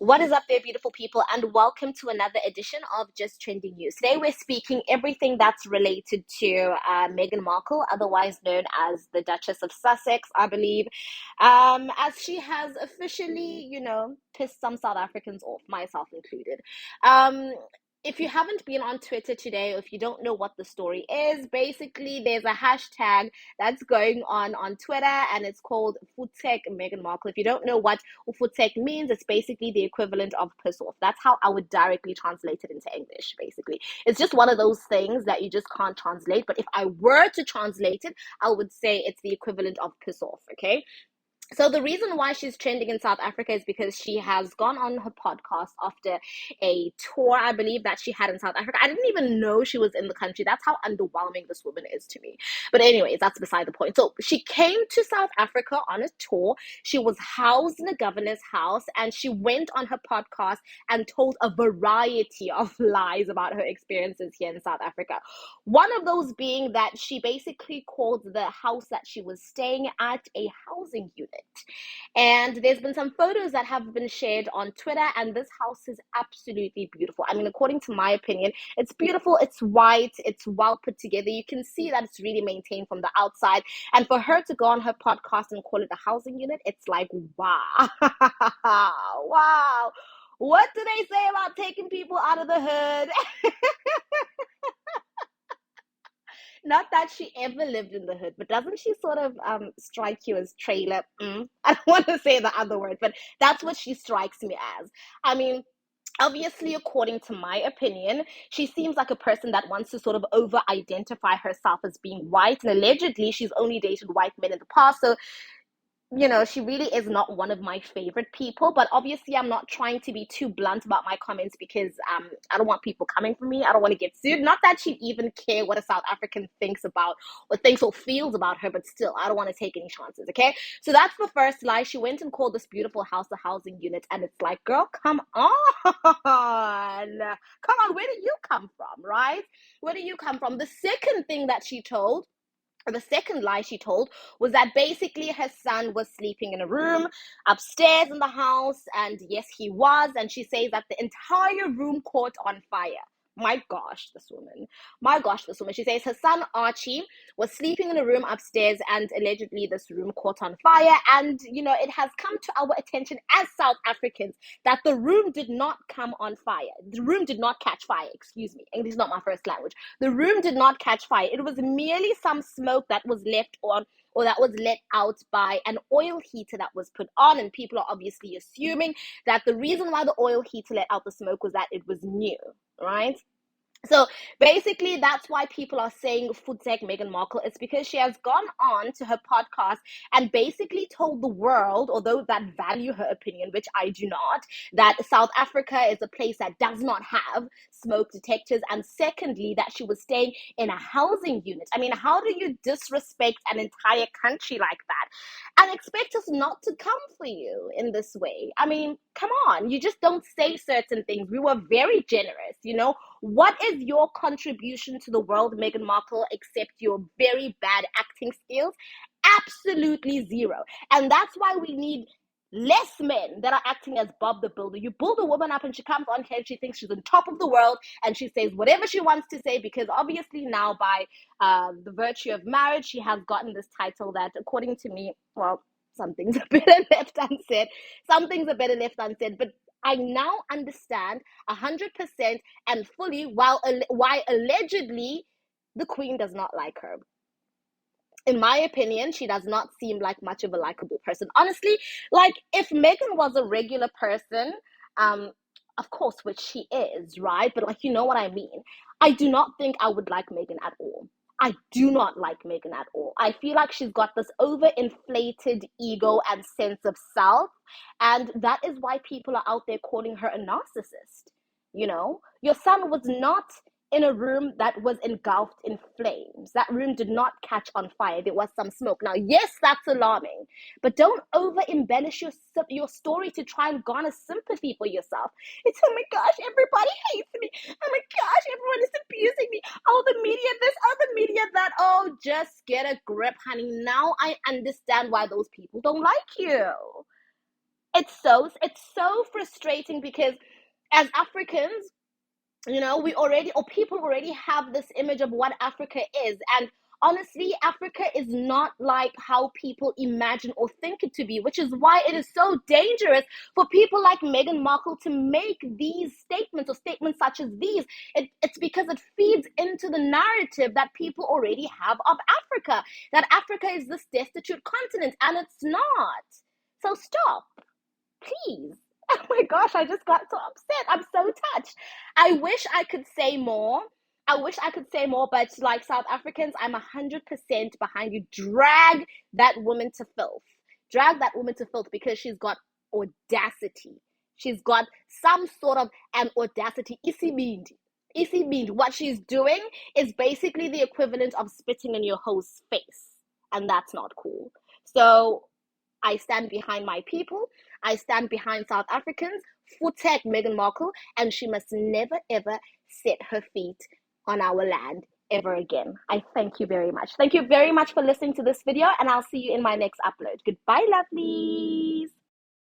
What is up there, beautiful people, and welcome to another edition of Just Trending News. Today we're speaking everything that's related to Meghan Markle, otherwise known as the Duchess of Sussex, I believe, as she has officially, pissed some South Africans off, myself included. Um, if you haven't been on Twitter today, or if you don't know what the story is, basically there's a hashtag that's going on Twitter, and it's called VoetsekMeghanMarkle. If you don't know what Ufutek means, it's basically the equivalent of piss off. That's how I would directly translate it into English, basically. It's just one of those things that you just can't translate. But if I were to translate it, I would say it's the equivalent of piss off, okay? So the reason why she's trending in South Africa is because she has gone on her podcast after a tour, I believe, that she had in South Africa. I didn't even know she was in the country. That's how underwhelming this woman is to me. But anyways, that's beside the point. So she came to South Africa on a tour. She was housed in a governor's house, and she went on her podcast and told a variety of lies about her experiences here in South Africa. One of those being that she basically called the house that she was staying at a housing unit. And there's been some photos that have been shared on Twitter, and this house is absolutely beautiful. I mean, according to my opinion, it's beautiful, it's white, it's well put together. You can see that it's really maintained from the outside. And for her to go on her podcast and call it a housing unit, it's like, wow. Wow. What do they say about taking people out of the hood? Not that she ever lived in the hood, but doesn't she sort of strike you as trailer? I don't want to say the other word, but that's what she strikes me as. I mean, obviously, according to my opinion, she seems like a person that wants to sort of over identify herself as being white, and allegedly she's only dated white men in the past. So she really is not one of my favorite people, but obviously I'm not trying to be too blunt about my comments because I don't want people coming for me. I don't want to get sued. Not that she'd even care what a South African thinks about or thinks or feels about her, but still, I don't want to take any chances, okay? So that's the first lie. She went and called this beautiful house a housing unit, and it's like, girl, come on. Come on, where do you come from, right? Where do you come from? The second thing that she told, the second lie she told, was that basically her son was sleeping in a room upstairs in the house, and yes, he was. And she says that the entire room caught on fire. My gosh, this woman. My gosh, this woman. She says her son Archie was sleeping in a room upstairs, and allegedly this room caught on fire. And it has come to our attention as South Africans that the room did not come on fire. The room did not catch fire, excuse me. English is not my first language. The room did not catch fire. It was merely some smoke that was left on, or that was let out by an oil heater that was put on. And people are obviously assuming that the reason why the oil heater let out the smoke was that it was new, right? So basically, that's why people are saying Meghan Markle. It's because she has gone on to her podcast and basically told the world, although that value her opinion, which I do not, that South Africa is a place that does not have smoke detectors. And secondly, that she was staying in a housing unit. I mean, how do you disrespect an entire country like that and expect us not to come for you in this way? I mean, come on, you just don't say certain things. We were very generous, What is your contribution to the world, Meghan Markle, except your very bad acting skills? Absolutely zero. And that's why we need less men that are acting as Bob the Builder. You build a woman up and she comes on here and she thinks she's on top of the world and she says whatever she wants to say, because obviously now by the virtue of marriage, she has gotten this title that, according to me, well, something's a better left unsaid. Something's a better left unsaid. But I now understand 100% and fully why allegedly the Queen does not like her. In my opinion, she does not seem like much of a likable person. Honestly, like if Meghan was a regular person, of course, which she is, right? But like, you know what I mean? I do not think I would like Meghan at all. I do not like Meghan at all. I feel like she's got this overinflated ego and sense of self. And that is why people are out there calling her a narcissist. Your son was not in a room that was engulfed in flames. That room did not catch on fire. There was some smoke. Now, yes, that's alarming, but don't over-embellish your story to try and garner sympathy for yourself. It's, oh my gosh, everybody hates me. Oh my gosh, everyone is abusing me. Oh, the media this, oh, the media that. Oh, just get a grip, honey. Now I understand why those people don't like you. It's so frustrating because as Africans, we already, or people already have this image of what Africa is. And honestly, Africa is not like how people imagine or think it to be, which is why it is so dangerous for people like Meghan Markle to make these statements, or statements such as these. It's because it feeds into the narrative that people already have of Africa, that Africa is this destitute continent, and it's not. So stop, please. Oh my gosh, I just got so upset. I'm so touched. I wish I could say more. I wish I could say more, but like South Africans, I'm 100% behind you. Drag that woman to filth. Drag that woman to filth because she's got audacity. She's got some sort of an audacity. Isibindi. Isibindi. What she's doing is basically the equivalent of spitting in your host's face. And that's not cool. So I stand behind my people. I stand behind South Africans. Protect Meghan Markle, and she must never ever set her feet on our land ever again. I thank you very much. Thank you very much for listening to this video, and I'll see you in my next upload. Goodbye, lovelies.